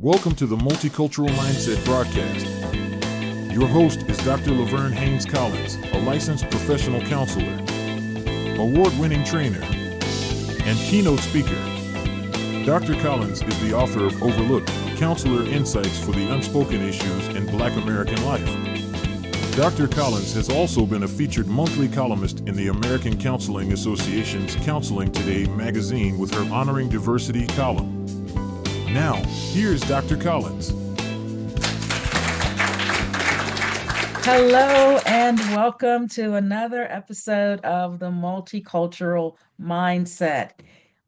Welcome to the Multicultural Mindset broadcast. Your host is Dr. Laverne H. Collins, a licensed professional counselor, award-winning trainer, and keynote speaker. Dr. Collins is the author of Overlooked: Counselor Insights for the Unspoken Issues in Black American Life. Dr. Collins has also been a featured monthly columnist in the American Counseling Association's Counseling Today magazine with her Honoring Diversity column. Now, here's Dr. Collins. Hello and welcome to another episode of the Multicultural Mindset.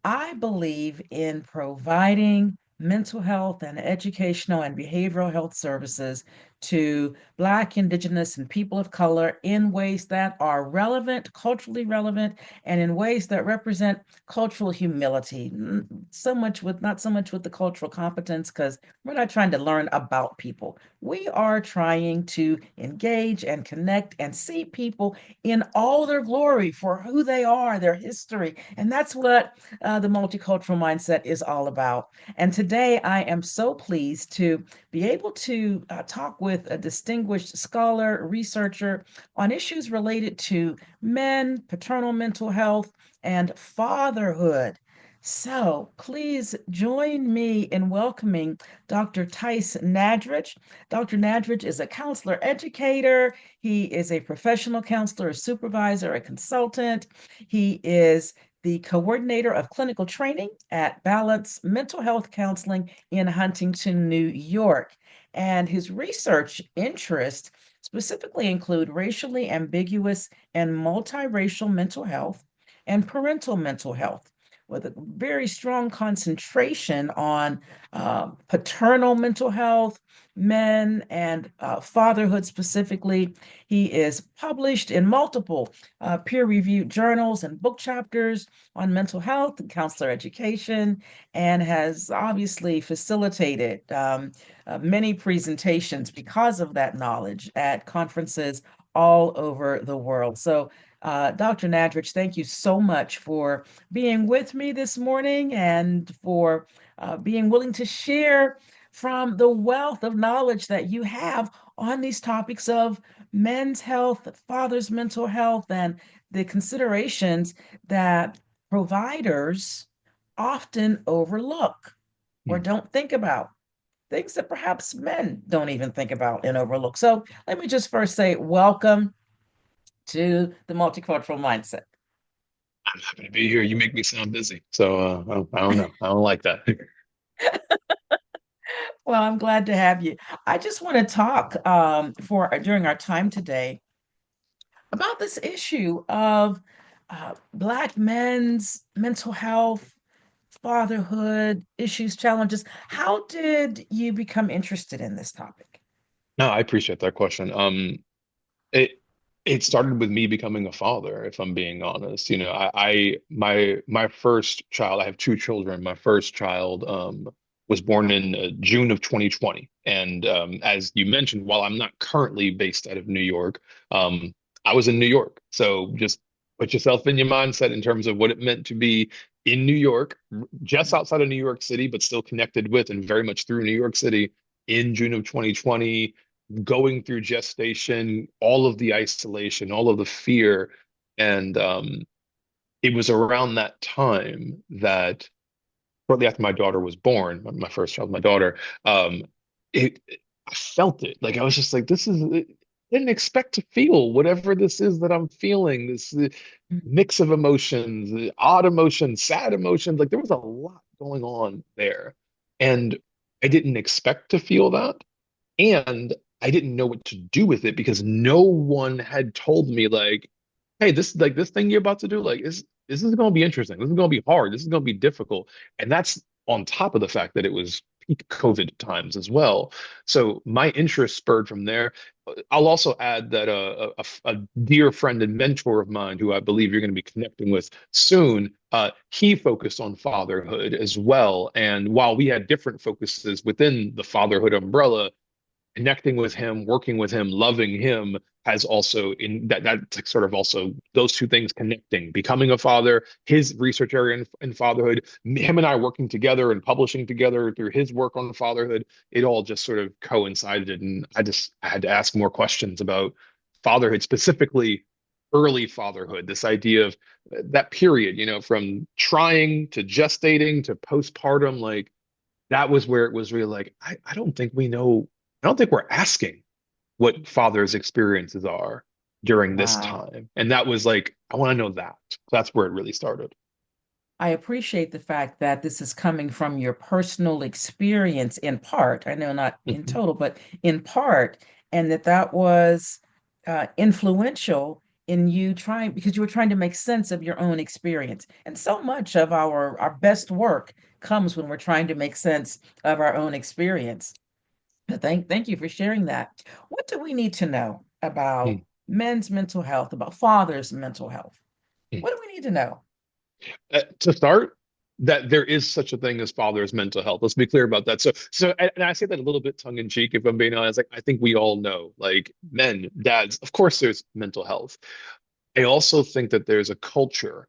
I believe in providing mental health and educational and behavioral health services to Black, Indigenous, and people of color in ways that are relevant, culturally relevant, and in ways that represent cultural humility. Not so much with the cultural competence, because we're not trying to learn about people. We are trying to engage and connect and see people in all their glory for who they are, their history. And that's what the multicultural mindset is all about. And today I am so pleased to be able to talk with a distinguished scholar, researcher on issues related to men, paternal mental health, and fatherhood. So please join me in welcoming Dr. Tyce Nadrich. Dr. Nadrich is a counselor educator. He is a professional counselor, a supervisor, a consultant. He is the coordinator of clinical training at Balance Mental Health Counseling in Huntington, New York. And his research interests specifically include racially ambiguous and multiracial mental health and parental mental health, with a very strong concentration on paternal mental health, men, and fatherhood specifically. He is published in multiple peer-reviewed journals and book chapters on mental health and counselor education, and has obviously facilitated many presentations because of that knowledge at conferences all over the world. So Dr. Nadrich, thank you so much for being with me this morning and for being willing to share from the wealth of knowledge that you have on these topics of men's health, father's mental health, and the considerations that providers often overlook or don't think about. Things that perhaps men don't even think about and overlook. So let me just first say welcome to the multicultural mindset. I'm happy to be here. You make me sound busy. So I don't know. I don't like that. Well, I'm glad to have you. I just want to talk for during our time today about this issue of Black men's mental health, fatherhood issues, challenges. How did you become interested in this topic? No, I appreciate that question. It it started with me becoming a father, if I'm being honest. You know, my first child, I have two children. My first child was born in June of 2020. And as you mentioned, while I'm not currently based out of New York, I was in New York. So just put yourself in your mindset in terms of what it meant to be in New York, just outside of New York City, but still connected with and very much through New York City in June of 2020, going through gestation, all of the isolation, all of the fear. And it was around that time that shortly after my daughter was born, my first child, my daughter, it I felt it. Like I was just like, this is I didn't expect to feel whatever this is that I'm feeling, this mix of emotions, odd emotions, sad emotions. Like there was a lot going on there. And I didn't expect to feel that. And I didn't know what to do with it because no one had told me like, hey, this thing you're about to do, like this is gonna be interesting. This is gonna be hard. This is gonna be difficult. And that's on top of the fact that it was peak COVID times as well. So my interest spurred from there. I'll also add that a dear friend and mentor of mine, who I believe you're going to be connecting with soon, he focused on fatherhood as well. And while we had different focuses within the fatherhood umbrella, connecting with him, working with him, loving him has also in that's like sort of also those two things connecting, becoming a father, his research area in fatherhood, him and I working together and publishing together through his work on fatherhood, it all just sort of coincided. And I had to ask more questions about fatherhood, specifically early fatherhood, this idea of that period, from trying to gestating to postpartum, like that was where it was really like, I don't think we know, I don't think we're asking what fathers' experiences are during this Wow. time. And that was like, I want to know that. That's where it really started. I appreciate the fact that this is coming from your personal experience in part. I know not in Mhm. total, but in part, and that was influential in you trying because you were trying to make sense of your own experience. And so much of our best work comes when we're trying to make sense of our own experience. Thank you for sharing that. What do we need to know about men's mental health, about fathers' mental health? Mhm. What do we need to know? To start, that there is such a thing as father's mental health. Let's be clear about that. And I say that a little bit tongue in cheek, if I'm being honest. Like, I think we all know, like men, dads, of course, there's mental health. I also think that there's a culture,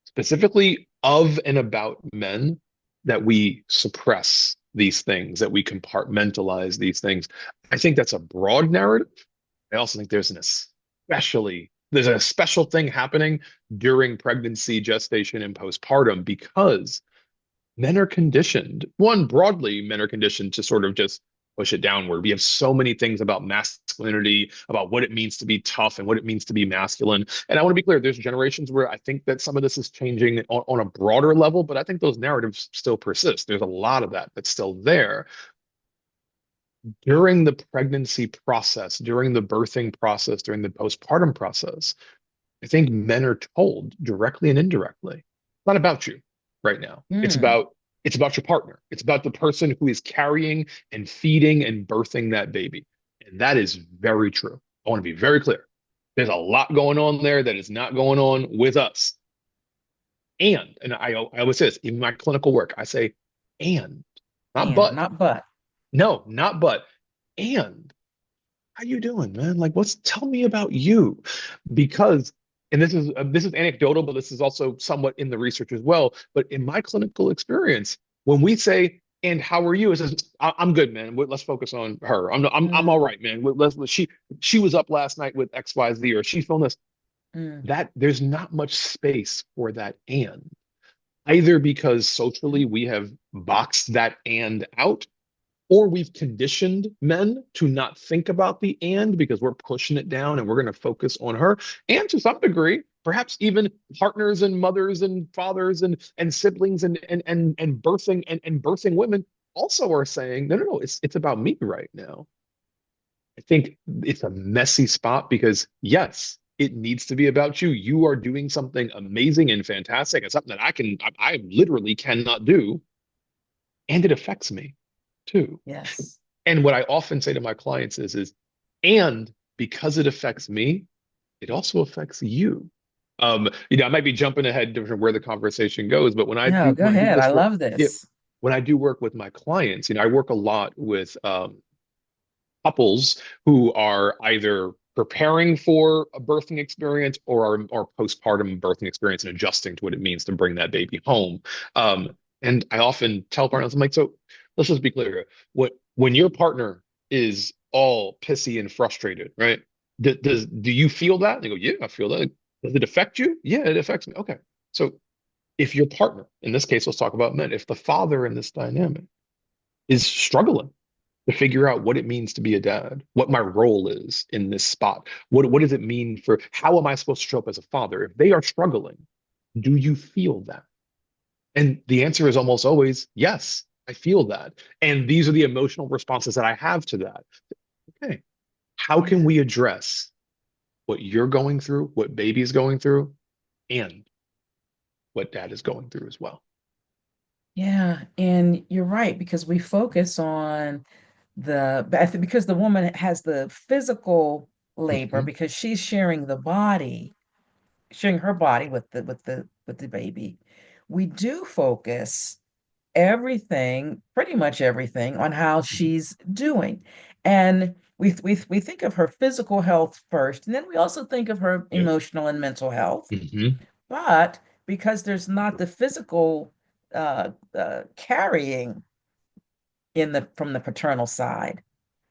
specifically of and about men, that we suppress these things, that we compartmentalize these things. I think that's a broad narrative. I also think there's a special thing happening during pregnancy, gestation, and postpartum because men are conditioned. One, broadly, men are conditioned to sort of just push it downward. We have so many things about masculinity, about what it means to be tough and what it means to be masculine. And I want to be clear, there's generations where I think that some of this is changing on a broader level, but I think those narratives still persist. There's a lot of that that's still there. During the pregnancy process, during the birthing process, during the postpartum process, I think men are told directly and indirectly, it's not about you right now. Hmm. It's about your partner. It's about the person who is carrying and feeding and birthing that baby. And that is very true. I want to be very clear. There's a lot going on there that is not going on with us. And I always say this, even my clinical work, I say, and, not And but. not but. No, not but. And how you doing, man? Like, tell me about you, because, and this is anecdotal, but this is also somewhat in the research as well. But in my clinical experience, when we say, "And how are you?" It says, "I'm good, man. Let's focus on her. I'm all Mm, right, man. She was up last night with X, Y, Z, or she's feeling this." mm, That there's not much space for that and, either because socially we have boxed that and out, or we've conditioned men to not think about the and because we're pushing it down and we're going to focus on her. And to some degree, perhaps even partners and mothers and fathers and siblings and birthing women also are saying, no, no, no, it's about me right now. I think it's a messy spot because yes, it needs to be about you. You are doing something amazing and fantastic. It's something that I literally cannot do, and it affects me too. yes. And what I often say to my clients and because it affects me, it also affects you. I might be jumping ahead to where the conversation goes, but No, go when I do ahead. I this work, love yeah, this. when I do work with my clients, I work a lot with couples who are either preparing for a birthing experience or postpartum birthing experience and adjusting to what it means to bring that baby home. And I often tell partners, I'm like, so let's just be clear. When your partner is all pissy and frustrated, right? Do you feel that? And they go, yeah, I feel that. Does it affect you? Yeah, it affects me. Okay. So if your partner, in this case, let's talk about men, if the father in this dynamic is struggling to figure out what it means to be a dad, what my role is in this spot. What does it mean for how am I supposed to show up as a father? If they are struggling, do you feel that? And the answer is almost always yes, I feel that. And these are the emotional responses that I have to that. Okay, how can Yeah. we address what you're going through, what baby is going through, and what dad is going through as well? Yeah. And you're right, because we focus on because the woman has the physical labor Mhm. because she's sharing the body, sharing her body with the baby. We do focus everything, pretty much everything, on how Mhm. she's doing. And we think of her physical health first, and then we also think of her Yeah. emotional and mental health. Hmm. But because there's not the physical carrying in the from the paternal side,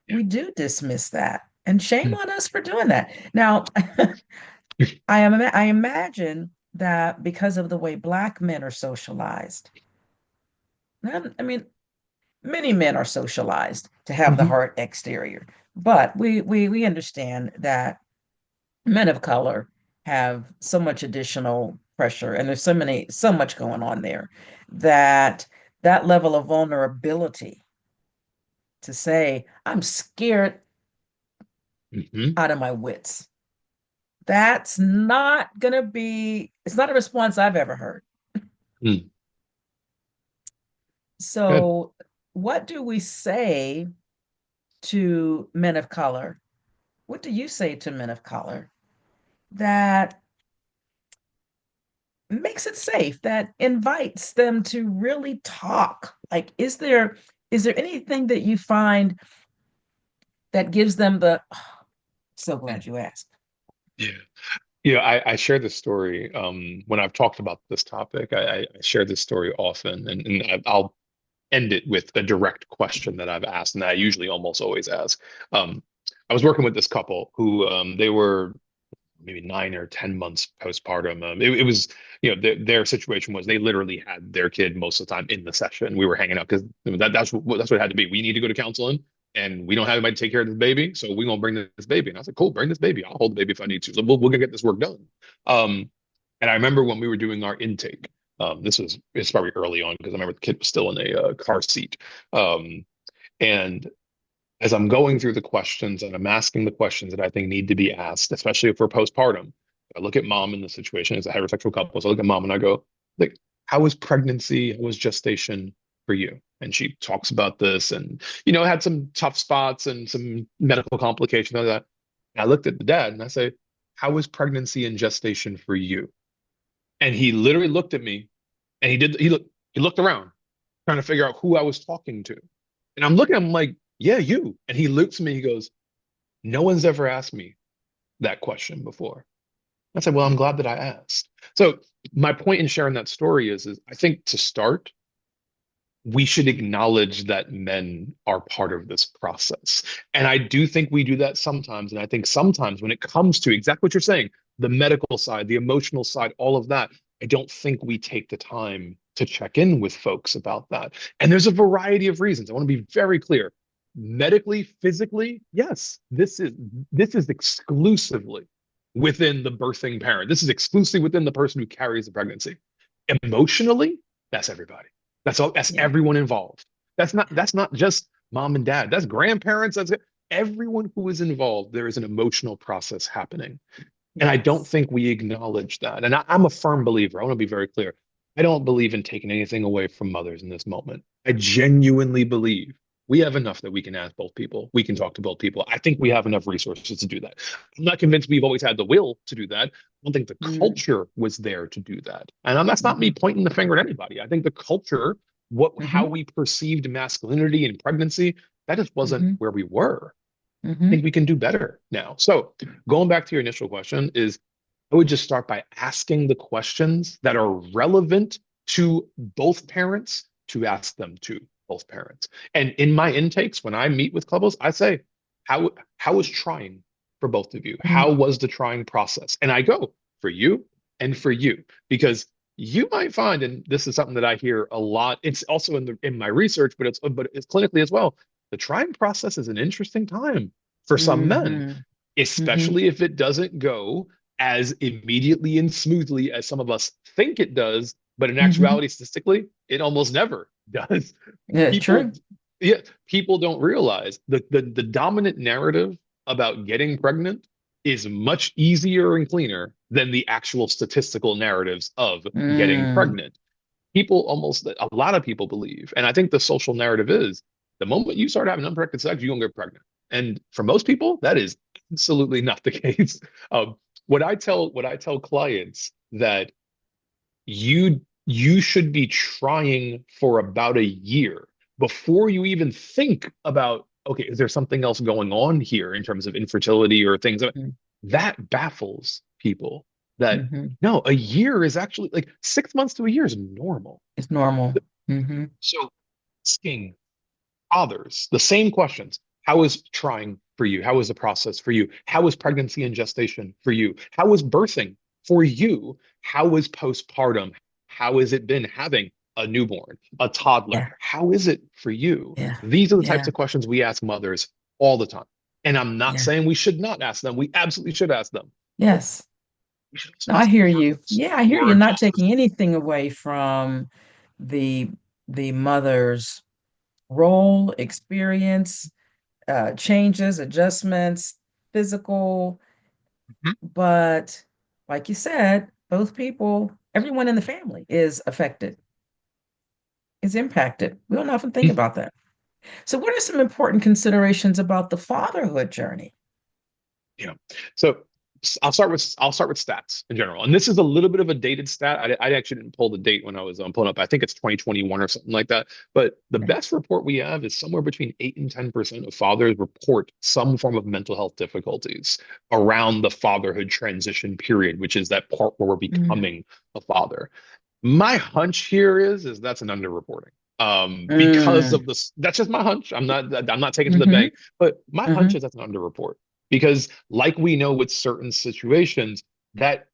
Yeah. we do dismiss that. And shame Mm. on us for doing that. Now, I imagine that because of the way Black men are socialized, I mean, many men are socialized to have the Hmm. hard exterior, but we understand that men of color have so much additional pressure, and there's so much going on there that that level of vulnerability to say, I'm scared Hmm. out of my wits. That's not going to be, it's not a response I've ever heard. Mm. Good. So, what do we say to men of color? What do you say to men of color that makes it safe, that invites them to really talk? Like, is there anything that you find that gives them the, "Oh, so glad you asked." Yeah. I share this story when I've talked about this topic. I share this story often, and I'll end it with a direct question that I've asked, and that I usually almost always ask. Um, I was working with this couple who they were maybe 9 or 10 months postpartum. It was, their situation was they literally had their kid most of the time in the session. We were hanging out because that's what it had to be. We need to go to counseling, and we don't have anybody to take care of this baby, so we're gonna bring this baby. And I was like, cool, bring this baby. I'll hold the baby if I need to. So we're gonna get this work done. Um, and I remember when we were doing our intake. It's probably early on because I remember the kid was still in a car seat. Um, and as I'm going through the questions and I'm asking the questions that I think need to be asked, especially if we're postpartum, I look at mom in the situation as a heterosexual couple. So I look at mom and I go, like, how was pregnancy? How was gestation for you? And she talks about this and, had some tough spots and some medical complications and all that. And I looked at the dad and I say, how was pregnancy and gestation for you? And he literally looked at me and he looked around trying to figure out who I was talking to. And I'm looking at him like, yeah, you. And he looks at me, he goes, no one's ever asked me that question before. I said, well, I'm glad that I asked. So my point in sharing that story is I think to start, we should acknowledge that men are part of this process. And I do think we do that sometimes. And I think sometimes when it comes to exactly what you're saying, the medical side, the emotional side, all of that, I don't think we take the time to check in with folks about that. And there's a variety of reasons. I want to be very clear. Medically, physically, yes, this is exclusively within the birthing parent. This is exclusively within the person who carries the pregnancy. Emotionally, that's everybody. That's all. That's Yeah. everyone involved. That's not just mom and dad. That's grandparents. That's everyone who is involved. There is an emotional process happening, and I don't Yes. think we acknowledge that. And I'm a firm believer. I want to be very clear. I don't believe in taking anything away from mothers in this moment. I genuinely believe we have enough that we can ask both people. We can talk to both people. I think we have enough resources to do that. I'm not convinced we've always had the will to do that. I don't think the Mm-hmm. culture was there to do that. And that's not me Mm-hmm. pointing the finger at anybody. I think the culture, how we perceived masculinity and pregnancy, that just wasn't Mm-hmm. where we were. I Mm-hmm. think we can do better now. So going back to your initial question is I would just start by asking the questions that are relevant to both parents to ask them to both parents. And in my intakes, when I meet with couples, I say, how was trying for both of you? How was the trying process? And I go for you and for you, because you might find, and this is something that I hear a lot. It's also in my research, but it's clinically as well. The trying process is an interesting time for some men, Mm-hmm. Mm-hmm. especially if it doesn't go as immediately and smoothly as some of us think it does. But in Mm-hmm. actuality, statistically, it almost never does. Yeah, People, true. yeah, people don't realize the dominant narrative about getting pregnant is much easier and cleaner than the actual statistical narratives of getting Mm. pregnant. A lot of people believe, and I think the social narrative is the moment you start having unprotected sex, you're gonna get pregnant. And for most people, that is absolutely not the case. Um, what I tell clients that you should be trying for about a year before you even think about okay, is there something else going on here in terms of infertility or things? That baffles people that Mm-hmm. no, a year is actually like 6 months to a year is normal. It's normal. Mm-hmm. So asking fathers the same questions. How is trying for you? How is the process for you? How is pregnancy and gestation for you? How is birthing for you? How is postpartum? How has it been having a newborn, a toddler? Yeah. How is it for you? Yeah. These are the types Yeah. of questions we ask mothers all the time. And I'm not Yeah. saying we should not ask them. We absolutely should ask them. Yes. We should also No, I ask hear you. fathers Yeah, I who hear are you. Not just as taking anything away from the the mother's role, experience, changes, adjustments, physical, Mhm. but like you said, both people, everyone in the family is affected, is impacted. We don't often think about that. So, what are some important considerations about the fatherhood journey? Yeah. So I'll start with stats in general, and this is a little bit of a dated stat. I actually didn't pull the date when I was pulling up. I think it's 2021 or something like that. But the Okay. best report we have is somewhere between 8 and 10% of fathers report some form of mental health difficulties around the fatherhood transition period, which is that part where we're Mm, becoming a father. My hunch here is that's an underreporting. Because mm, of this, that's just my hunch. I'm not taking it to the mm-hmm, bank, but my mm-hmm, hunch is that's an underreport because like we know with certain situations that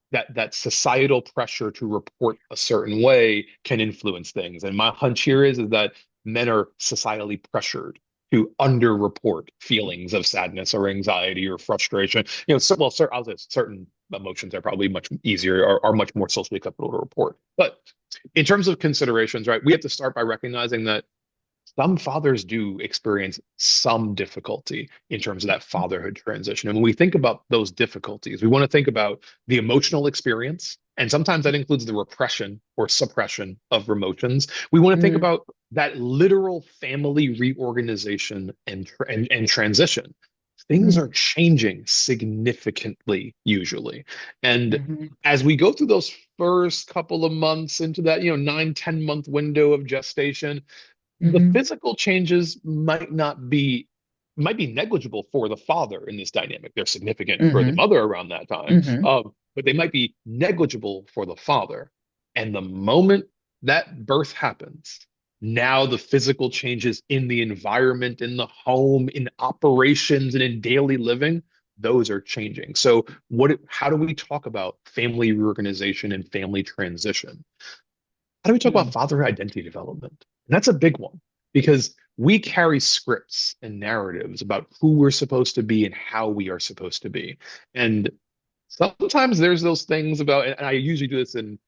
societal pressure to report a certain way can influence things. And my hunch here is that men are societally pressured to underreport feelings of sadness or anxiety or frustration. I'll say certain emotions are probably much easier or are much more socially acceptable to report. But in terms of considerations, right, we have to start by recognizing that some fathers do experience some difficulty in terms of that fatherhood transition. And when we think about those difficulties, we want to think about the emotional experience. And sometimes that includes the repression or suppression of emotions. We want to think mm, about that literal family reorganization and transition. Things mm, are changing significantly, usually. And mm-hmm, as we go through those first couple of months into that, 9, 10 month window of gestation, the mm-hmm, physical changes might be negligible for the father in this dynamic. They're significant for the mm-hmm, mother around that time, mm-hmm, but they might be negligible for the father. And the moment that birth happens, now the physical changes in the environment, in the home, in operations, and in daily living, those are changing. So how do we talk about family reorganization and family transition? How do we talk about mm, father identity development? And that's a big one because we carry scripts and narratives about who we're supposed to be and how we are supposed to be. And sometimes there's those things about, and I usually do this in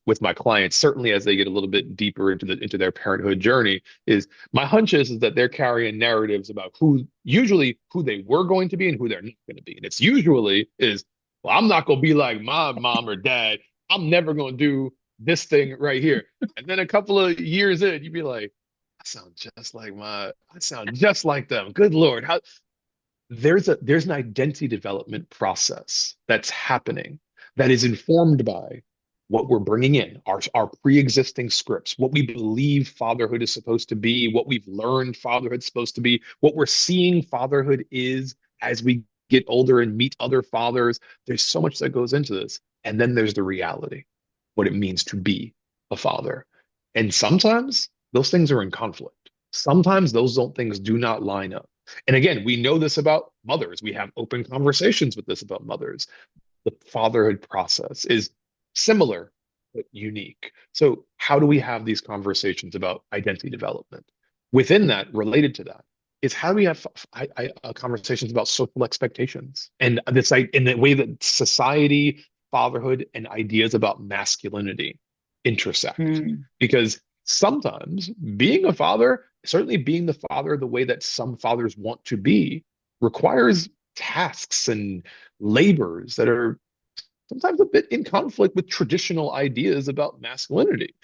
with my clients, certainly as they get a little bit deeper into their parenthood journey, is my hunch is that they're carrying narratives about usually who they were going to be and who they're not going to be. And it's usually is, well, I'm not going to be like my mom or dad. I'm never going to do this thing right here. And then a couple of years in, you'd be like, I sound just like them. Good Lord. There's an identity development process that's happening that is informed by what we're bringing in, our pre-existing scripts, what we believe fatherhood is supposed to be, what we've learned fatherhood's supposed to be, what we're seeing fatherhood is as we get older and meet other fathers. There's so much that goes into this. And then there's the reality, what it means to be a father. And sometimes those things are in conflict. Sometimes those don't things do not line up. And again, we know this about mothers. We have open conversations with this about mothers. The fatherhood process is similar but unique. So, how do we have these conversations about identity development? Within that, related to that, is how do we have conversations about social expectations and this in the way that society, fatherhood, and ideas about masculinity intersect? mm, Because sometimes being a father, certainly being the father the way that some fathers want to be, requires tasks and labors that are sometimes a bit in conflict with traditional ideas about masculinity.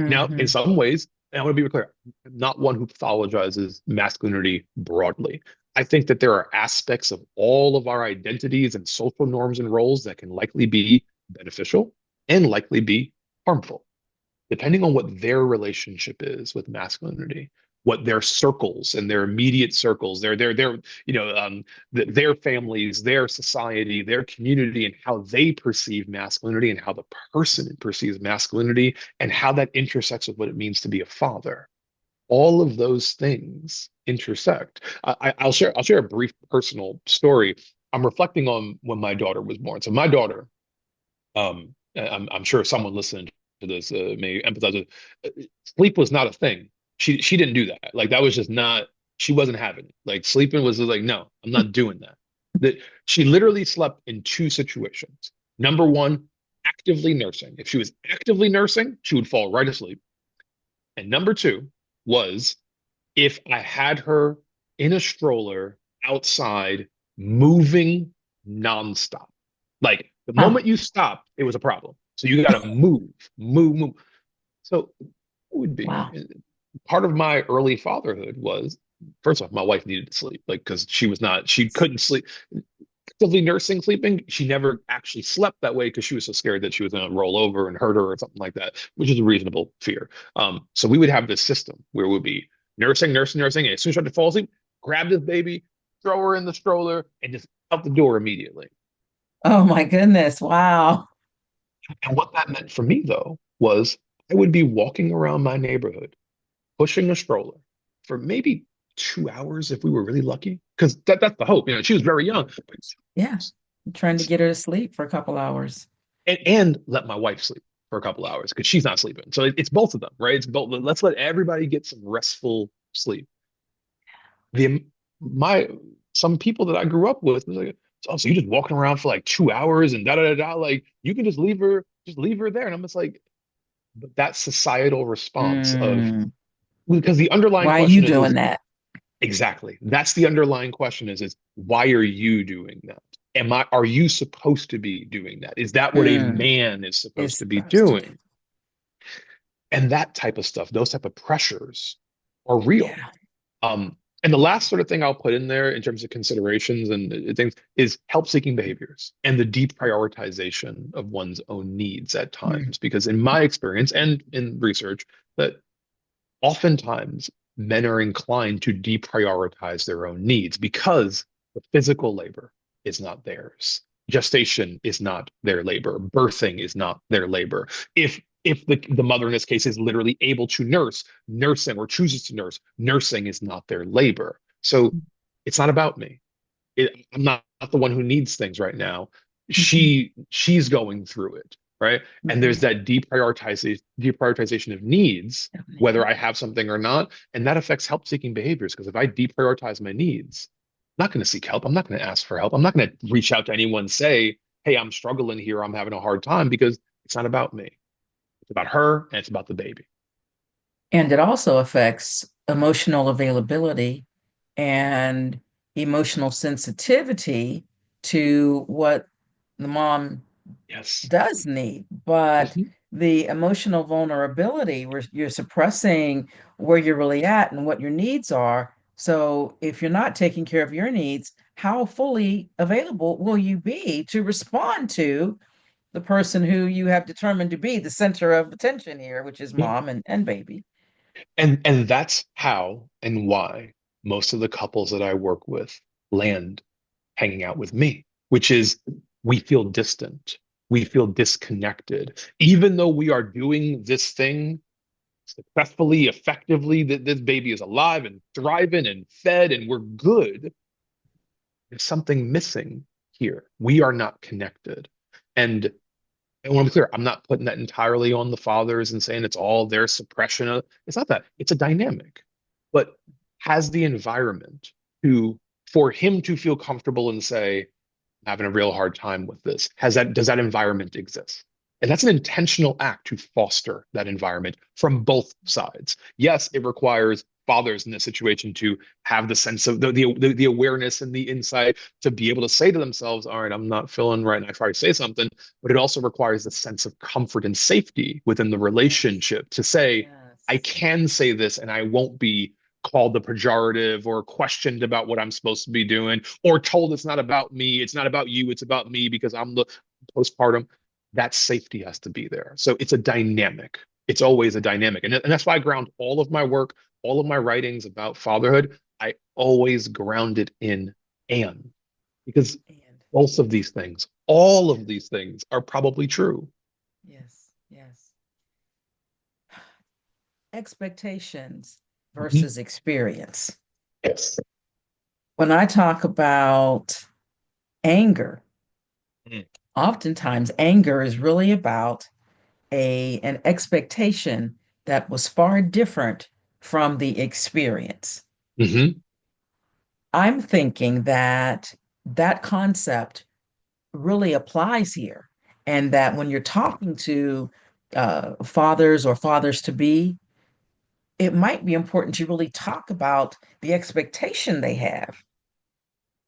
Now, in mm-hmm, some ways, and I want to be clear, I'm not one who pathologizes masculinity broadly. I think that there are aspects of all of our identities and social norms and roles that can likely be beneficial and likely be harmful, depending on what their relationship is with masculinity. what their circles and their immediate circles, their families, their society, their community, and how they perceive masculinity and how the person perceives masculinity and how that intersects with what it means to be a father. All of those things intersect. I'll share a brief personal story. I'm reflecting on when my daughter was born. So my daughter, I'm sure someone listening to this may empathize with. Sleep was not a thing. She didn't do that. Like that was just not. She wasn't having it. Like sleeping was like, no, I'm not doing that. That she literally slept in two situations. Number one, actively nursing. If she was actively nursing, she would fall right asleep. And number two was if I had her in a stroller outside moving nonstop. Like the Oh, moment you stopped, it was a problem. So you got to move, move, move. So it would be wow. part of my early fatherhood was first off, my wife needed to sleep, like because she couldn't sleep. Actively nursing, sleeping, she never actually slept that way because she was so scared that she was going to roll over and hurt her or something like that, which is a reasonable fear. So we would have this system where we'd be nursing, nursing, nursing, and as soon as she had to fall asleep, grab this baby, throw her in the stroller, and just out the door immediately. Oh my goodness. Wow. And what that meant for me, though, was I would be walking around my neighborhood, pushing a stroller for maybe 2 hours if we were really lucky, because that's the hope. She was very young, but Yeah. I'm trying to get her to sleep for a couple hours. and let my wife sleep for a couple hours because she's not sleeping. So it's both of them, right? It's both. Let's let everybody get some restful sleep. The my Some people that I grew up with was like, oh, so you're just walking around for like 2 hours and da da da da. Like you can just leave her there. And I'm just like, but that societal response of Mm, because the underlying why are you question doing is that? exactly. That's the underlying question is why are you doing that? Are you supposed to be doing that? Is that what a Mm, man is it's supposed to be supposed to do. doing? And that type of stuff, those type of pressures are real. Yeah. And the last sort of thing I'll put in there in terms of considerations and things is help seeking behaviors and the deprioritization of one's own needs at Mm, times. Because in my experience and in research, that oftentimes men are inclined to deprioritize their own needs because the physical labor is not theirs. Gestation is not their labor. Birthing is not their labor. If the mother in this case is literally able to nurse, nursing or chooses to nurse, nursing is not their labor. So it's not about me. I'm not the one who needs things right now. mhm, She's going through it, right? And there's mhm. that deprioritization of needs, whether I have something or not, and that affects help-seeking behaviors. Because if I deprioritize my needs, I'm not going to seek help. I'm not going to ask for help. I'm not going to reach out to anyone and say, "Hey, I'm struggling here. I'm having a hard time," because it's not about me. It's about her and it's about the baby. And it also affects emotional availability and emotional sensitivity to what the mom Yes. does need, but Mhm. the emotional vulnerability where you're suppressing where you're really at and what your needs are. So if you're not taking care of your needs, how fully available will you be to respond to the person who you have determined to be the center of attention here, which is Yeah. mom and baby? And that's how and why most of the couples that I work with land hanging out with me, which is we feel distant, we feel disconnected, even though we are doing this thing successfully, effectively, that this baby is alive and thriving and fed and we're good. There's something missing here. We are not connected. And I want to be clear, I'm not putting that entirely on the fathers and saying it's all their suppression of, it's not that. It's a dynamic. But has the environment to for him to feel comfortable and say, I'm having a real hard time with this. Does that environment exist? And that's an intentional act to foster that environment from both sides. Yes, it requires fathers in this situation to have the sense of the awareness and the insight to be able to say to themselves, all right, I'm not feeling right, and I try to say something, but it also requires a sense of comfort and safety within the Yes, relationship to say, I yes. can say this and I won't be called the pejorative or questioned about what I'm supposed to be doing or told it's not about me, it's not about you, it's about me because I'm the postpartum. That safety has to be there. So it's a dynamic. It's always a dynamic. And that's why I ground all of my work all of my writings about fatherhood, I always ground it in and, because And both of these things, all yeah, of these things are probably true. yes, yes. Expectations Mhm. versus experience. Yes. When I talk about anger, Mm. oftentimes anger is really about an expectation that was far different from the experience. Hmm. I'm thinking that that concept really applies here, and that when you're talking to fathers or fathers to be, it might be important to really talk about the expectation they have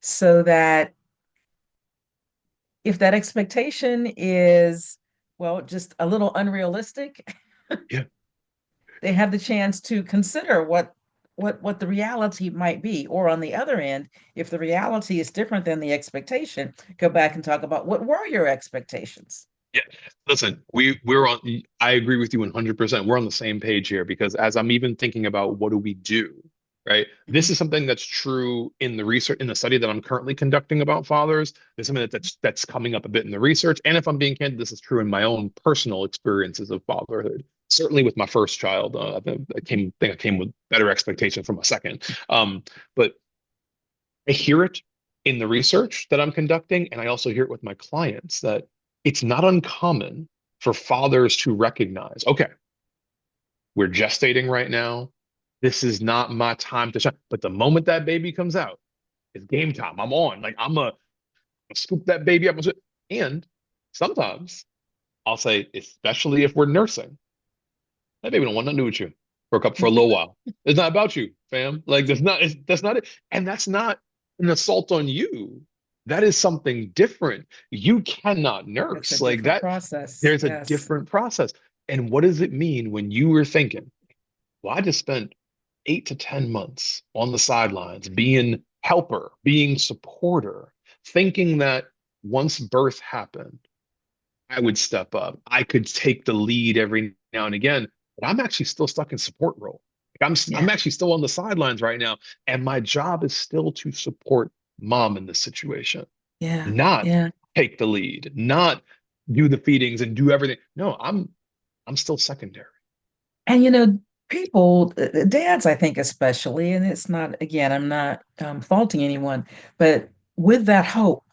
so that if that expectation is, well, just a little unrealistic, Yeah. they have the chance to consider what the reality might be. Or on the other end, if the reality is different than the expectation, go back and talk about what were your expectations. Yeah. Listen, we're on, I agree with you 100%. We're on the same page here because as I'm even thinking about what do we do, right? This Mhm. is something that's true in the research, in the study that I'm currently conducting about fathers. There's something that's coming up a bit in the research. And if I'm being candid, this is true in my own personal experiences of fatherhood. Certainly with my first child, I came with better expectations from a second. But I hear it in the research that I'm conducting, and I also hear it with my clients that it's not uncommon for fathers to recognize, okay, we're gestating right now. This is not my time to shine. But the moment that baby comes out, it's game time. I'm on. Like I'm a scoop that baby up. And sometimes I'll say, especially if we're nursing, that baby don't want nothing to do with you for a little while. It's not about you, fam. Like that's not it. And that's not an assault on you. That is something different. You cannot It's a nurse like different that. process. There's a Yes. different process. And what does it mean when you were thinking, well, I just spent 8 to 10 months on the sidelines being helper, being supporter, thinking that once birth happened, I would step up. I could take the lead every now and again, but I'm actually still stuck in support role. Like Yeah. I'm actually still on the sidelines right now, and my job is still to support mom in this situation, Yeah. not Yeah. take the lead, not do the feedings and do everything. No, I'm still secondary. And people, dads, I think especially, and it's not, again, I'm not faulting anyone, but with that hope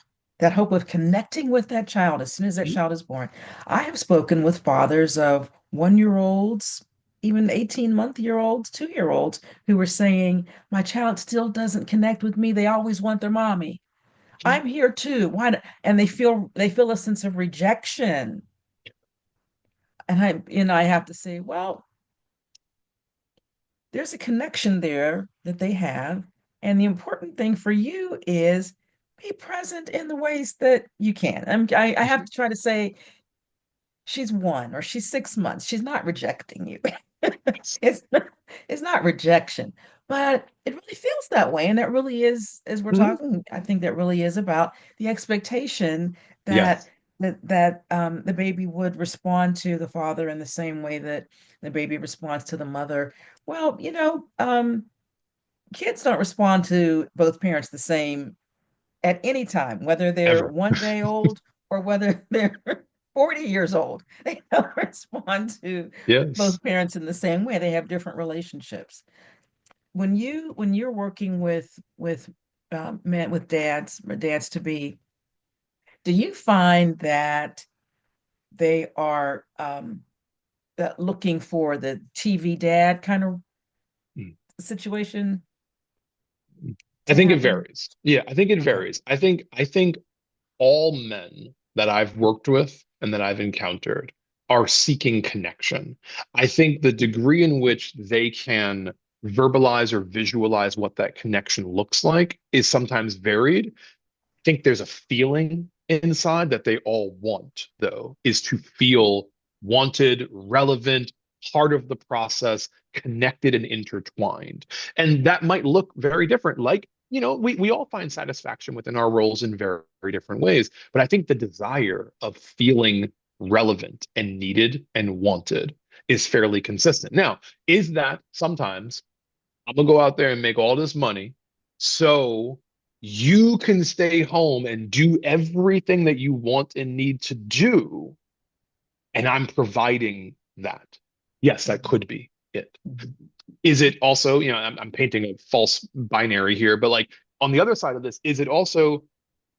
of connecting with that child as soon as that Mhm. child is born. I have spoken with fathers of 1 year olds, even 18-month-year-olds, 2 year olds, who were saying, my child still doesn't connect with me. They always want their mommy. I'm here too. And they feel a sense of rejection. And I have to say, well, there's a connection there that they have. And the important thing for you is be present in the ways that you can. I have to try to say, she's 1 or she's 6 months. She's not rejecting you. It's not, it's not rejection, but it really feels that way. And that really is, as we're Mhm. talking, I think that really is about the expectation that Yes. the baby would respond to the father in the same way that the baby responds to the mother. Well, kids don't respond to both parents the same at any time, whether they're Ever. 1 day old or whether they're 40 years old. They don't respond to Yes. both parents in the same way. They have different relationships. When you're working with men, with dads or dads to be, do you find that they are looking for the TV dad kind of Mm. situation I to think it happen? varies. Yeah, I think it Okay. varies. I think all men that I've worked with and that I've encountered are seeking connection. I think the degree in which they can verbalize or visualize what that connection looks like is sometimes varied. I think there's a feeling inside that they all want, though, is to feel wanted, relevant, part of the process, connected and intertwined. And that might look very different. Like, we all find satisfaction within our roles in very, very different ways. But I think the desire of feeling relevant and needed and wanted is fairly consistent. Now, is that sometimes I'm gonna go out there and make all this money so you can stay home and do everything that you want and need to do, and I'm providing that. Yes, that could be it. Is it also, I'm painting a false binary here, but like on the other side of this, is it also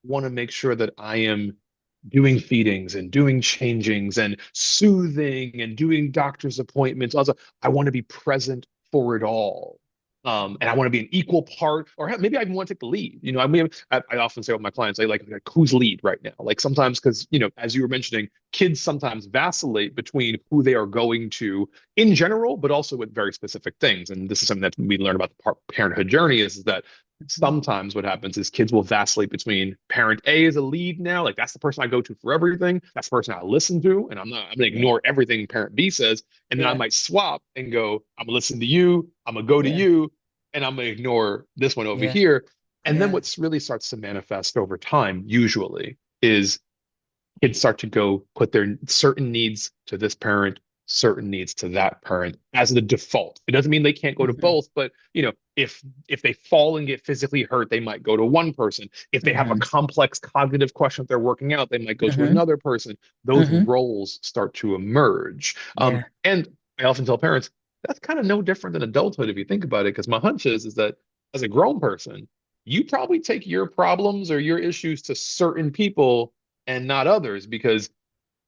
want to make sure that I am doing feedings and doing changings and soothing and doing doctor's appointments? Also, I want to be present for it all. And I want to be an equal part, or maybe I even want to take the lead. I often say with my clients, like who's lead right now? Like sometimes, because as you were mentioning, kids sometimes vacillate between who they are going to in general, but also with very specific things. And this is something that we learn about the parenthood journey is that sometimes what happens is kids will vacillate between parent A is a lead now, like that's the person I go to for everything. That's the person I listen to, and I'm gonna ignore everything parent B says, and then I might swap and go, I'm gonna listen to you, I'm gonna go to you, and I'm gonna ignore this one over here. And then what's really starts to manifest over time, usually, is kids start to go put their certain needs to this parent, certain needs to that parent as the default. It doesn't mean they can't go to both, but if they fall and get physically hurt, they might go to one person. If they have a complex cognitive question that they're working out, they might go to another person. Those roles start to emerge. And I often tell parents, that's kind of no different than adulthood if you think about it, because my hunch is that as a grown person, you probably take your problems or your issues to certain people and not others, because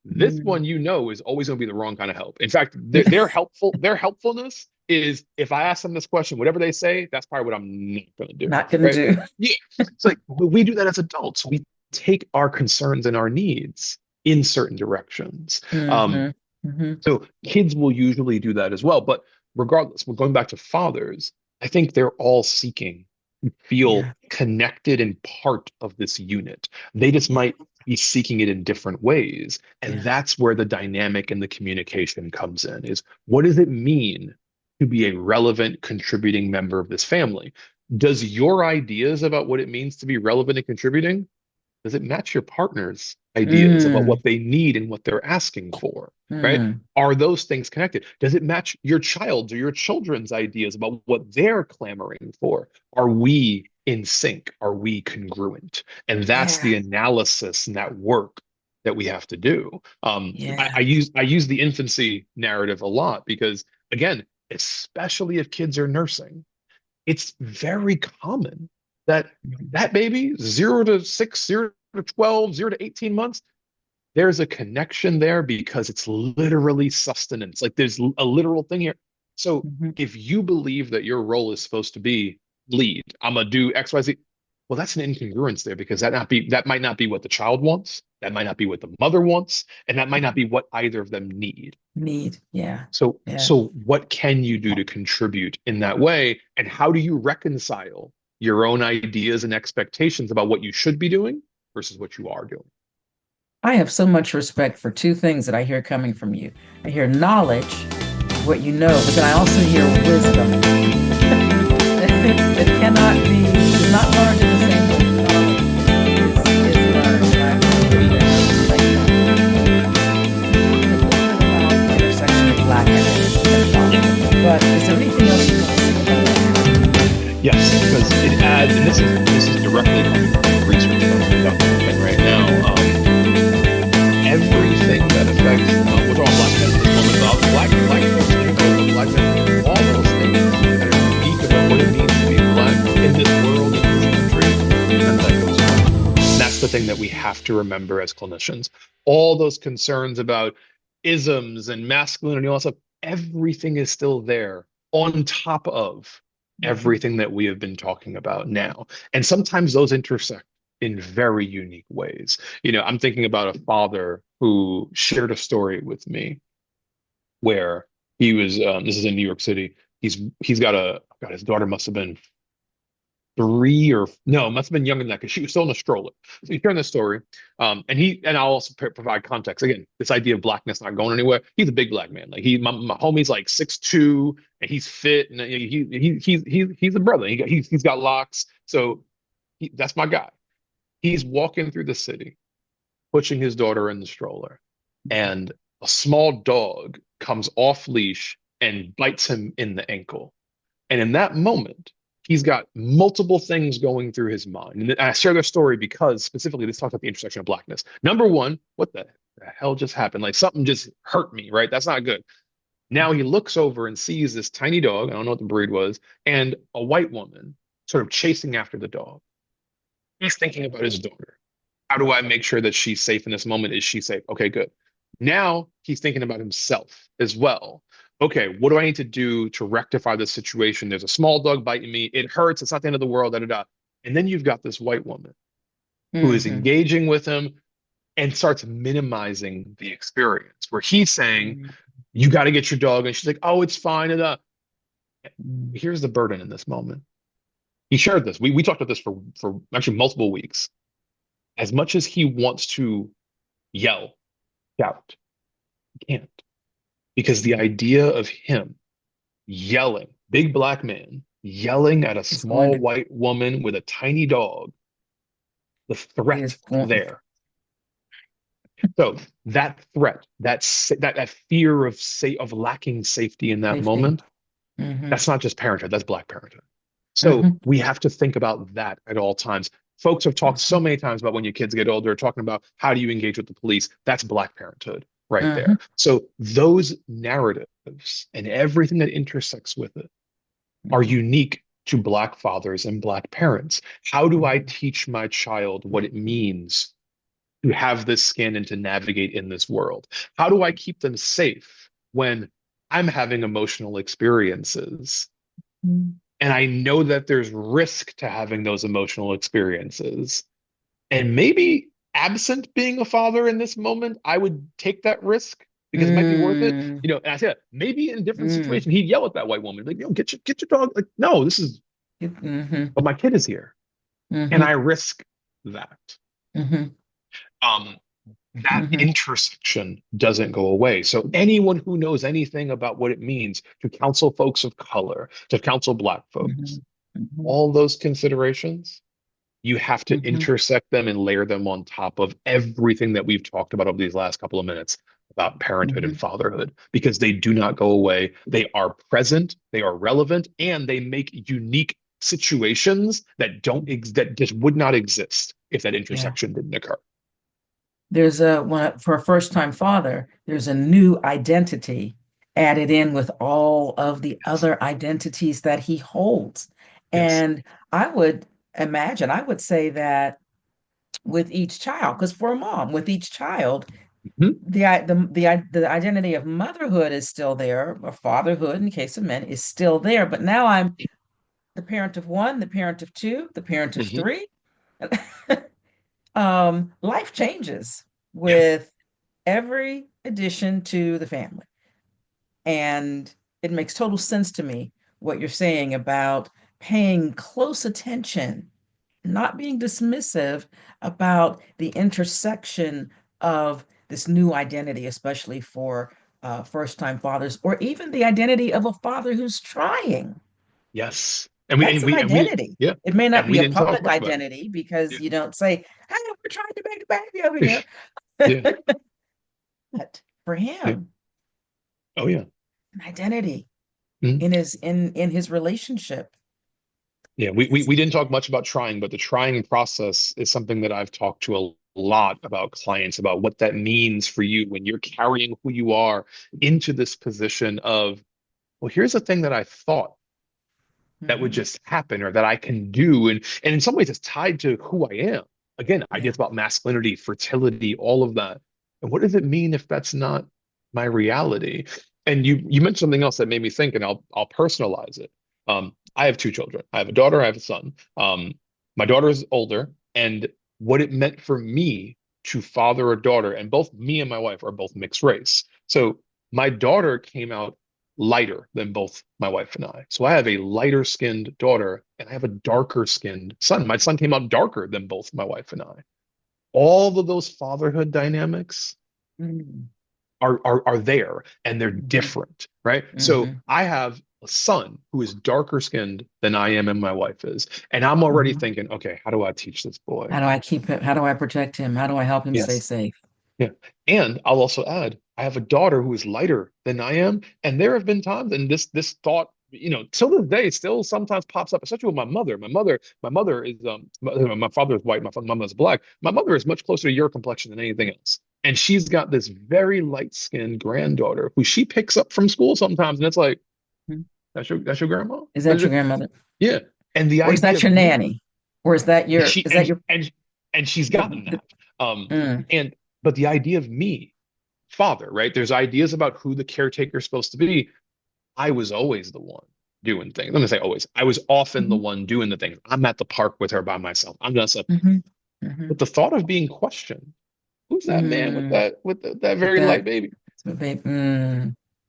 this one is always going to be the wrong kind of help. In fact, their helpfulness is if I ask them this question, whatever they say, that's probably what I'm not going to do. Not going to do. Yeah. It's like we do that as adults. We take our concerns and our needs in certain directions. So kids will usually do that as well. But regardless, we're going back to fathers. I think they're all seeking to feel connected and part of this unit. They just might be seeking it in different ways. And that's where the dynamic and the communication comes in, is what does it mean to be a relevant, contributing member of this family? Does your ideas about what it means to be relevant and contributing, does it match your partner's ideas about what they need and what they're asking for, right? Are those things connected? Does it match your child's or your children's ideas about what they're clamoring for? Are we in sync? Are we congruent? And that's the analysis and that work that we have to do. I use the infancy narrative a lot because, again, especially if kids are nursing, it's very common that baby, 0 to 6, 0 to 12, 0 to 18 months, there's a connection there because it's literally sustenance. Like there's a literal thing here. So if you believe that your role is supposed to be lead, I'm gonna do X, Y, Z, well, that's an incongruence there, because that might not be what the child wants, that might not be what the mother wants, and that might not be what either of them need. So what can you do to contribute in that way? And how do you reconcile your own ideas and expectations about what you should be doing versus what you are doing? I have so much respect for two things that I hear coming from you. I hear knowledge, what you know, but then I also hear wisdom. It cannot be, it's not learned in the same way. Knowledge is learned. And I agree with that. Intersection of Black and Black. But is there anything else you want to say about that? Yes, because it adds, and this is directly coming from research that I'm conducting right now. Everything that affects, we're talking Black men at this moment, about Black folks, Black men, all those things that are unique about what it means to be Black in this world, in this country, and that goes on. And that's the thing that we have to remember as clinicians. All those concerns about isms and masculinity, all that stuff, everything is still there on top of everything that we have been talking about now. And sometimes those intersect in very unique ways. I'm thinking about a father who shared a story with me where he was, this is in New York City. He's got his daughter must have been must have been younger than that because she was still in a stroller. So he's sharing this story. And I'll also provide context. Again, this idea of Blackness not going anywhere. He's a big Black man. Like my homie's like 6'2", and he's fit, and he's a brother. He's got locks. So that's my guy. He's walking through the city, pushing his daughter in the stroller, and a small dog comes off leash and bites him in the ankle. And in that moment, he's got multiple things going through his mind. And I share this story because specifically this talks about the intersection of blackness. Number one, what the hell just happened? Like something just hurt me, right? That's not good. Now he looks over and sees this tiny dog, I don't know what the breed was, and a white woman sort of chasing after the dog. He's thinking about his daughter. How do I make sure that she's safe in this moment? Is she safe? Okay, good. Now he's thinking about himself as well. Okay, what do I need to do to rectify this situation? There's a small dog biting me. It hurts. It's not the end of the world. Da, da, da. And then you've got this white woman who is Mm-hmm. engaging with him and starts minimizing the experience, where he's saying, you got to get your dog. And she's like, oh, it's fine. And here's the burden in this moment. He shared this. We talked about this for actually multiple weeks. As much as he wants to yell, shout, he can't. Because the idea of him yelling, big black man, yelling at a It's going small to, white woman with a tiny dog, the threat it's going, there. So that threat, that fear of lacking safety in that safety. moment, Mm-hmm. that's not just parenthood, that's black parenthood. So Mm-hmm. we have to think about that at all times. Folks have talked so many times about when your kids get older, talking about how do you engage with the police. That's black parenthood right Mm-hmm. there. So those narratives and everything that intersects with it are Mm-hmm. unique to black fathers and black parents. How do I Mm-hmm. teach my child what it means to have this skin and to navigate in this world? How do I keep them safe when I'm having emotional experiences? And I know that there's risk to having those emotional experiences. And maybe absent being a father in this moment, I would take that risk because it might be worth it. Mm-hmm. And I said, maybe in a different Mm-hmm. situation, he'd yell at that white woman, like, get your dog. Like, no, this is, Mm-hmm. but my kid is here. And I risk that. Mm-hmm. Um, that Mm-hmm. intersection doesn't go away. So anyone who knows anything about what it means to counsel folks of color, to counsel black folks, Mm-hmm. all those considerations, you have to Mm-hmm. intersect them and layer them on top of everything that we've talked about over these last couple of minutes about parenthood Mm-hmm. and fatherhood, because they do not go away. They are present, they are relevant, and they make unique situations that just would not exist if that Yeah. intersection didn't occur. There's for a first-time father, there's a new identity added in with all of the Yes. other identities that he holds. Yes. And I would I would say that with each child, because for a mom, with each child, Mhm. the identity of motherhood is still there, or fatherhood in case of men is still there. But now I'm the parent of one, the parent of two, the parent of Mhm. three. Life changes Yeah. with every addition to the family. And it makes total sense to me what you're saying about paying close attention, not being dismissive about the intersection of this new identity, especially for first-time fathers, or even the identity of a father who's trying. Yes. That's an identity. Yeah. It may not And we be a didn't talk public much about it. identity because Yeah. you don't say, hey, we're trying to make a baby over here. Yeah. But for Yeah. him, Oh yeah. an identity Mhm. in his relationship. Yeah, It's we didn't talk much about trying, but the trying process is something that I've talked to a lot about clients about what that means for you when you're carrying who you are into this position of, well, here's a thing that I thought that would mhm. just happen or that I can do. And in some ways it's tied to who I am. Again, Yeah. ideas about masculinity, fertility, all of that. And what does it mean if that's not my reality? And you mentioned something else that made me think, and I'll personalize it. I have two children. I have a daughter, I have a son. My daughter is older, and what it meant for me to father a daughter, and both me and my wife are both mixed race. So my daughter came out lighter than both my wife and I. So I have a lighter skinned daughter and I have a darker skinned son. My son came out darker than both my wife and I. All of those fatherhood dynamics Mhm. are there and they're Mhm. different, right? So Mhm. I have a son who is darker skinned than I am and my wife is. And I'm already Mhm. thinking, okay, how do I teach this boy? How do I keep him? How do I protect him? How do I help him stay Yes. safe? Yeah. And I'll also add, I have a daughter who is lighter than I am. And there have been times, and this thought till this day, it still sometimes pops up, especially with my mother. My mother is my father is white, my mother is black. My mother is much closer to your complexion than anything else. And she's got this very light-skinned granddaughter who she picks up from school sometimes, and it's like, Mhm. that's your grandma? Is that your grandmother? Yeah. And the Or is idea that of your me, nanny? Or is that your, she is that your, and she's gotten the that. Um, mm, and but the idea of me, father, right? There's ideas about who the caretaker is supposed to be. I was always the one doing things. I'm gonna say always. I was often the mhm, one doing the things. I'm at the park with her by myself. I'm gonna say, mhm, mhm, but the thought of being questioned, who's that man with mm, that with very that, light baby? babe,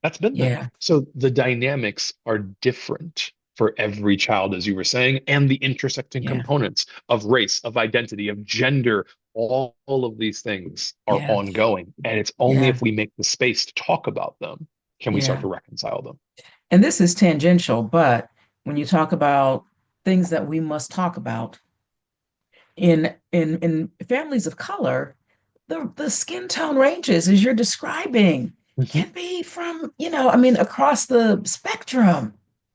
That's been there. yeah, So the dynamics are different for every child, as you were saying, and the intersecting yeah, components of race, of identity, of gender, all of these things are yeah, ongoing. And it's only yeah, if we make the space to talk about them can we start yeah. to reconcile them. And this is tangential, but when you talk about things that we must talk about in families of color, the skin tone ranges as you're describing Mhm. can be from, I mean, across the spectrum.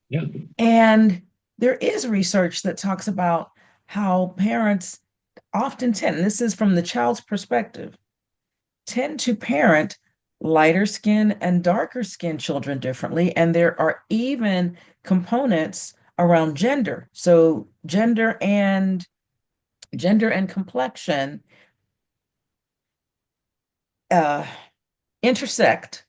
Yeah. And there is research that talks about how parents often tend, and this is from the child's perspective, tend to parent lighter skin and darker skin children differently. And there are even components around gender. So gender and complexion uh, intersect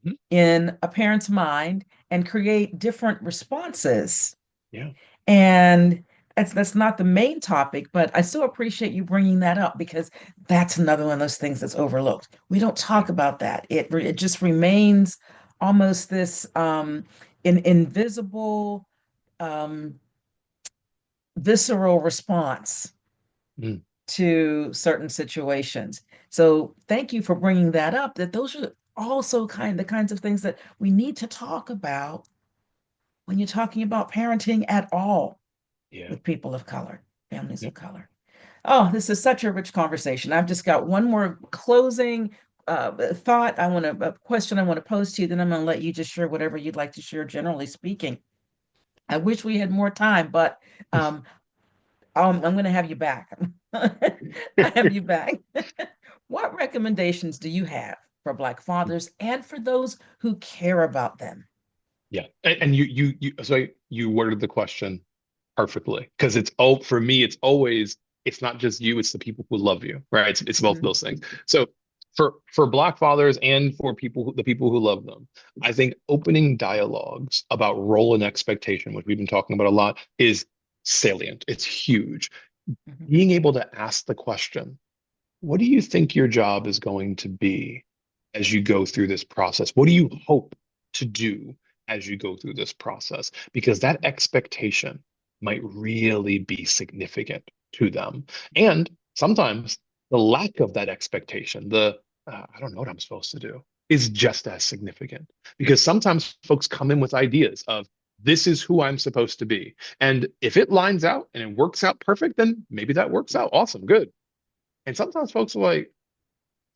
Mhm. in a parent's mind and create different responses. Yeah. And that's not the main topic, but I still appreciate you bringing that up because that's another one of those things that's overlooked. We don't Yeah. talk about that. It just remains almost this invisible, um, visceral response Mm. to certain situations. So thank you for bringing that up. That those are also the kinds of things that we need to talk about when you're talking about parenting at all Yeah. with people of color, families Yeah. of color. Oh, this is such a rich conversation. I've just got one more closing thought a question I want to pose to you, then I'm going to let you just share whatever you'd like to share, generally speaking. I wish we had more time, but um, I'm going to have you back. I have you back. What recommendations do you have for Black fathers and for those who care about them? Yeah. And so you worded the question perfectly because for me, it's not just you, it's the people who love you, right? It's both of Mhm. those things. So for Black fathers and for the people who love them, I think opening dialogues about role and expectation, which we've been talking about a lot, is salient. It's huge. Mhm. Being able to ask the question, what do you think your job is going to be as you go through this process? What do you hope to do as you go through this process? Because that expectation might really be significant to them. And sometimes the lack of that expectation, I don't know what I'm supposed to do, is just as significant. Because sometimes folks come in with ideas of, this is who I'm supposed to be. And if it lines out and it works out perfect, then maybe that works out. Awesome, good. And sometimes folks are like,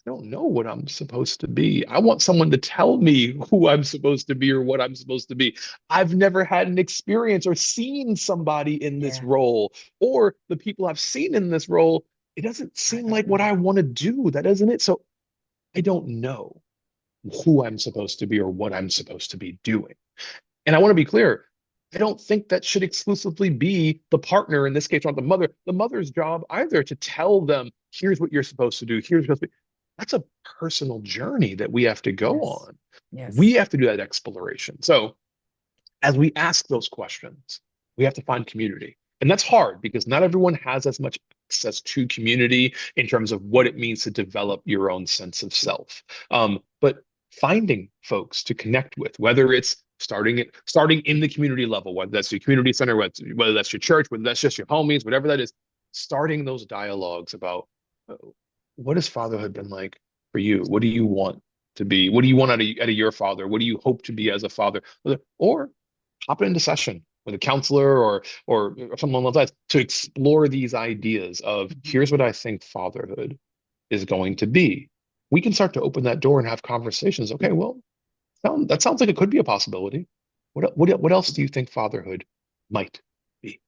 I don't know what I'm supposed to be. I want someone to tell me who I'm supposed to be or what I'm supposed to be. I've never had an experience or seen somebody in this Yeah, role, or the people I've seen in this role. It doesn't I seem don't like what know. I want to do. That isn't it. So I don't know who I'm supposed to be or what I'm supposed to be doing. And I want to be clear. I don't think that should exclusively be the partner, in this case, not the mother, the mother's job either to tell them, here's what you're supposed to do. Here's what that's a personal journey that we have to go Yes, on. We yes, have to do that exploration. So as we ask those questions, we have to find community. And that's hard because not everyone has as much access to community in terms of what it means to develop your own sense of self. But finding folks to connect with, whether it's starting in the community level, whether that's your community center, whether that's your church, whether that's just your homies, whatever that is, starting those dialogues about uh, what has fatherhood been like for you? What do you want to be? What do you want out of your father? What do you hope to be as a father? Or hop into session with a counselor or someone along those lines to explore these ideas of mhm, here's what I think fatherhood is going to be. We can start to open that door and have conversations. Okay, well, that sounds like it could be a possibility. What else do you think fatherhood might be?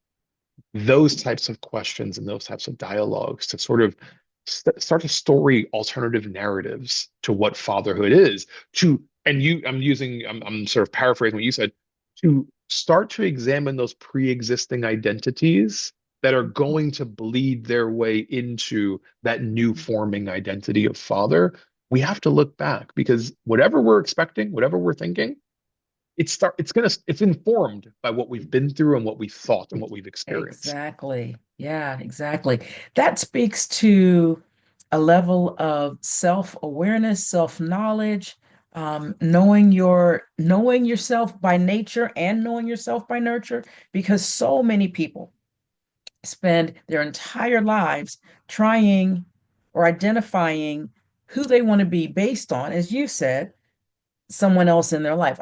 Those types of questions and those types of dialogues to sort of start to story alternative narratives to what fatherhood is. To and you, I'm sort of paraphrasing what you said, to start to examine those pre-existing identities that are going to bleed their way into that new forming identity of father. We have to look back because whatever we're expecting, whatever we're thinking, it's informed by what we've been through and what we've thought and what we've experienced. Exactly. Yeah, exactly. That speaks to a level of self-awareness, self-knowledge, knowing yourself by nature and knowing yourself by nurture, because so many people spend their entire lives trying or identifying who they want to be based on, as you said, someone else in their life.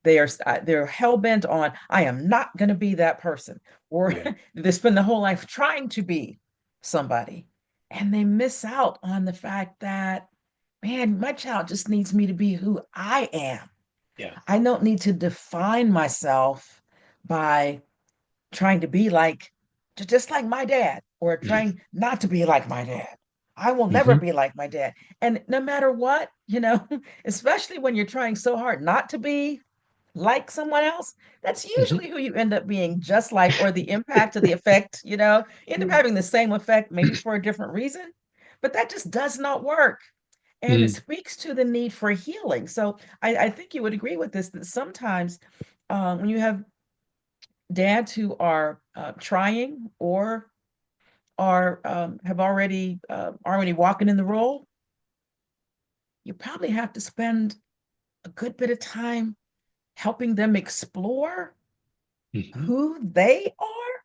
They're hell bent on, I am not going to be that person, or Yeah. they spend the whole life trying to be somebody, and they miss out on the fact that, man, my child just needs me to be who I am. Yeah. I don't need to define myself by trying to be like, just like my dad, or trying not to be like my dad. I will never Hmm. be like my dad. And no matter what, especially when you're trying so hard not to be like someone else, that's Hmm. usually who you end up being just like, or the impact of the effect, end up having the same effect, maybe for a different reason. But that just does not work. And it Mm. speaks to the need for healing. So I think you would agree with this, that sometimes when you have dads who are trying or are have already walking in the role, you probably have to spend a good bit of time helping them explore Hmm. who they are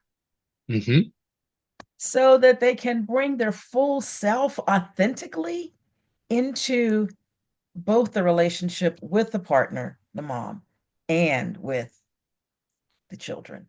Hmm. so that they can bring their full self authentically into both the relationship with the partner, the mom, and with the children.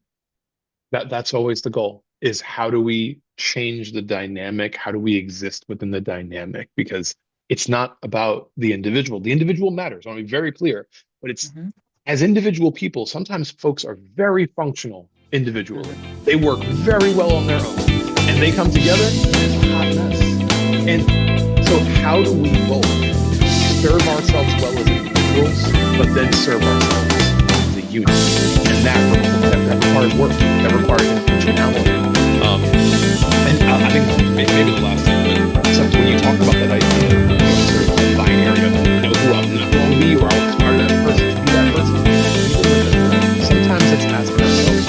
That's always the goal, is how do we change the dynamic? How do we exist within the dynamic? Because it's not about the individual. The individual matters. I want to be very clear, but it's Mhm. as individual people, sometimes folks are very functional individually. Mhm. They work very well on their own, and they come together, and it's a hot mess. And so, how do we both serve ourselves well as individuals, but then serve ourselves as a unit? And that requires work. That requires intentionality. And I think maybe the last thing, but except when you talk about that idea, sort of the binary of, who I'm not going to be, or I'll aspire that person to be that person. Sometimes it's asking ourselves,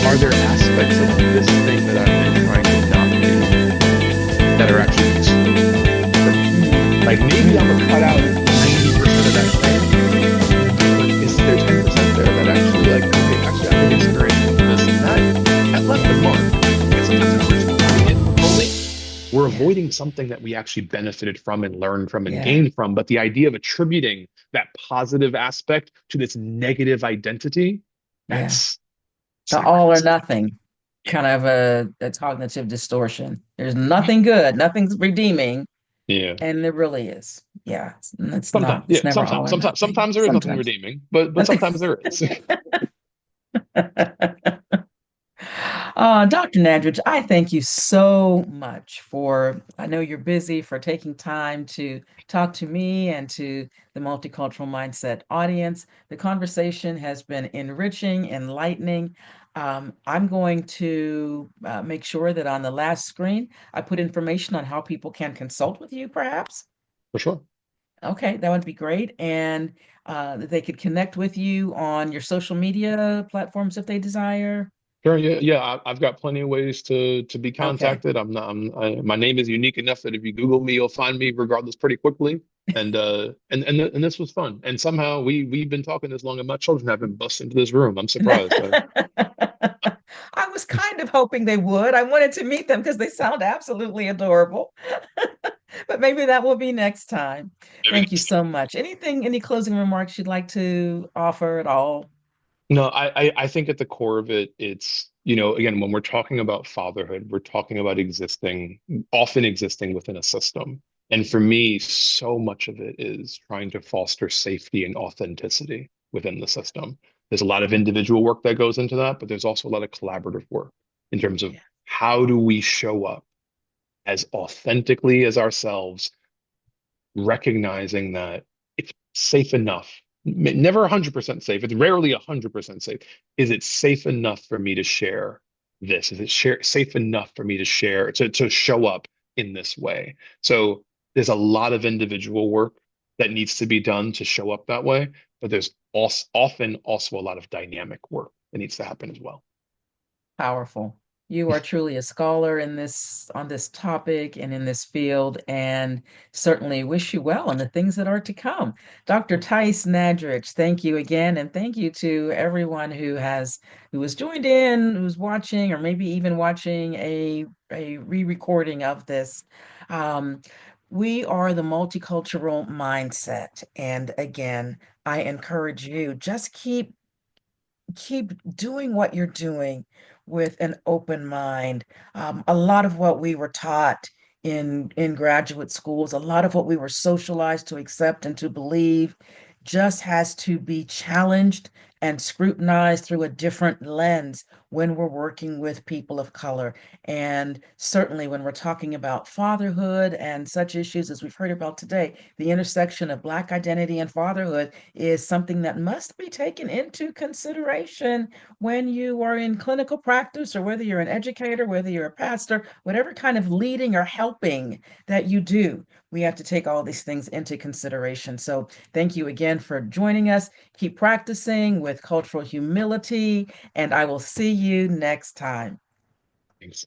are there aspects of this thing that I've been trying to not be that are actually useful for me? Like maybe I'm gonna cut out 90% of that thing, but is there 10% there that actually like, okay, actually I've been experiencing this and that left a mark. And sometimes if we're just doing it fully, we're Yeah, avoiding something that we actually benefited from and learned from and yeah, gained from. But the idea of attributing that positive aspect to this negative identity, yeah. that's The all or sacrificing. nothing Yeah. kind of a cognitive distortion. There's nothing good, nothing's redeeming, Yeah. and there really is. Yeah, it's Sometimes, not, it's yeah, never all sometimes, or nothing. sometimes there is nothing Sometimes. redeeming, but sometimes there is. Dr. Nadrich, I thank you so much for, I know you're busy, for taking time to talk to me and to the Multicultural Mindset audience. The conversation has been enriching, enlightening. I'm going to make sure that on the last screen, I put information on how people can consult with you, perhaps. For sure. Okay, that would be great. And that they could connect with you on your social media platforms if they desire. Sure, yeah, yeah. I've got plenty of ways to be Okay. contacted. I'm not. My name is unique enough that if you Google me, you'll find me regardless pretty quickly. And this was fun. And somehow we've been talking this long, and my children haven't bust into this room. I'm surprised. I was kind of hoping they would. I wanted to meet them because they sound absolutely adorable. But maybe that will be next time. Maybe Thank you next time. so much. Any closing remarks you'd like to offer at all? No, I think at the core of it, it's, again, when we're talking about fatherhood, we're talking about often existing within a system. And for me, so much of it is trying to foster safety and authenticity within the system. There's a lot of individual work that goes into that, but there's also a lot of collaborative work in terms of Yeah, how do we show up as authentically as ourselves, recognizing that it's safe enough, never 100% safe. It's rarely 100% safe. Is it safe enough for me to share this? Is it safe enough for me to share, to show up in this way? So there's a lot of individual work that needs to be done to show up that way, but there's also often also a lot of dynamic work that needs to happen as well. powerful. You are truly a scholar in this on this topic and in this field, and certainly wish you well on the things that are to come. Dr. Tyce Nadrich, thank you again, and thank you to everyone who has joined in, who's watching, or maybe even watching a re-recording of this. Um, we are the multicultural mindset, and again, I encourage you just keep doing what you're doing with an open mind. A lot of what we were taught in graduate schools, a lot of what we were socialized to accept and to believe, just has to be challenged and scrutinized through a different lens when we're working with people of color. And certainly when we're talking about fatherhood and such issues as we've heard about today, the intersection of Black identity and fatherhood is something that must be taken into consideration when you are in clinical practice, or whether you're an educator, whether you're a pastor, whatever kind of leading or helping that you do. We have to take all these things into consideration. So, thank you again for joining us. Keep practicing with cultural humility, and I will see you next time. Thanks.